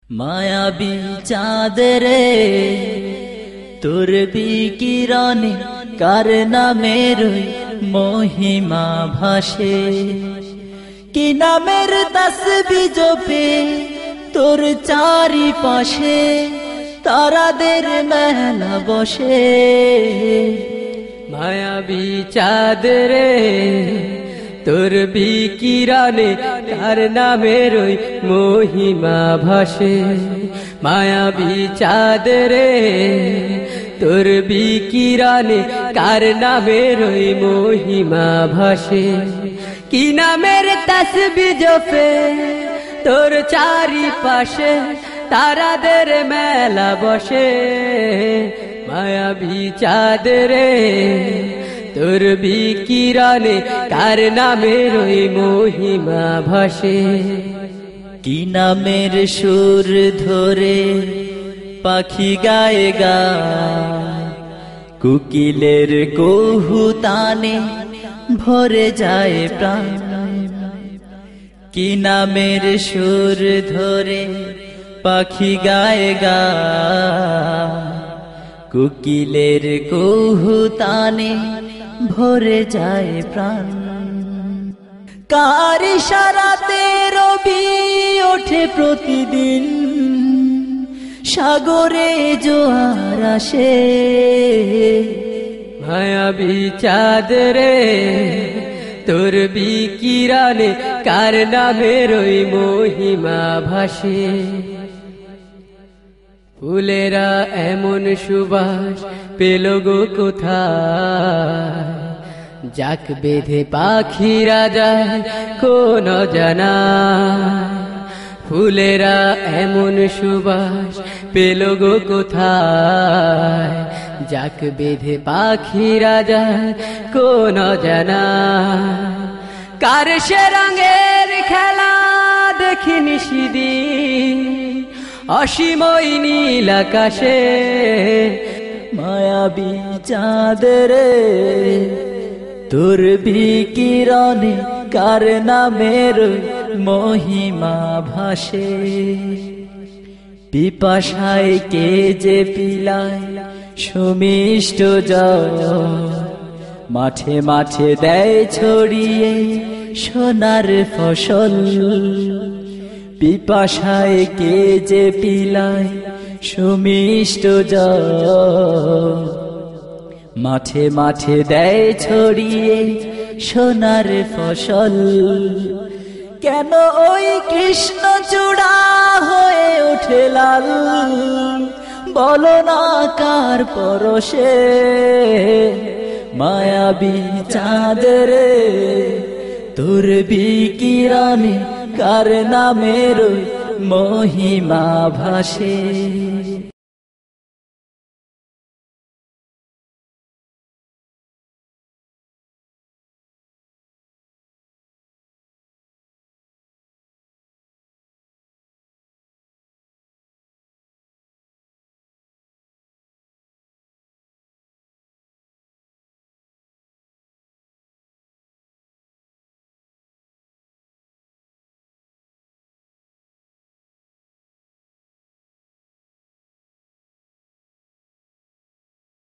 মায়াবী চাঁদ রে তোর বিকিরণে কার নামের মহিমা ভাসে, কি নামের তাসবিহ জপে তোর চারিপাশে তারাদের মেলা বসে। মায়াবী চাঁদ রে তোর বিকিরণে কার নামের মহিমা ভাসে। মায়াবী চাঁদ রে তোর বিকিরণে কার নামের মহিমা ভাসে, কি নামের তাসবিহ জপে তোর চারিপাশে তারাদের মেলা বসে। মায়াবী চাঁদ রে তোর বিকিরণে কার নামের মহিমা ভাসে, কি নামের সুর ধরে পাখি গায়ে গায়, কুকিলের কৌহুতানে ভরে যায় প্রাণ। কি নামের সুর ধরে পাখি গায়ে গায়, কুকিলের কৌহুতানে ভরে যায় প্রাণ। কার ইশারাতে রবি ওঠে প্রতিদিন, সাগরে জোয়ার আসে। মায়াবী চাঁদ রে তোর বিকিরণে কার নামের মহিমা ভাসে, ফুলেরা এমন সুবাস পেল গো কোথায়, যাক বেঁধে পাখিরা যায় কোন জানা। ফুলেরা এমন সুবাস পেল গো কোথায়, যাক বেঁধে পাখিরা যায় কোন জানা। কার সে রঙের খেলা দেখিনি সেদিন অসীম নীল আকাশে। মায়াবী চাঁদ রে তোর বিকিরণে কার নামের মহিমা ভাসে, পিপাসায় কে যে পিলায় সুমিষ্ট জল, মাঠে মাঠে দেয় ছড়িয়ে সোনার ফসল। পিপাসায় কে যে পিলায় সুমিষ্ট জল, মাঠে মাঠে দেয় ছড়িয়ে সোনার ফসল। কেন ওই কৃষ্ণ চূড়া হয়ে ওঠে লাল, বলো না কার পরশে। মায়াবী চাঁদ রে তোর বিকিরণে কার নামের মহিমা ভাসে।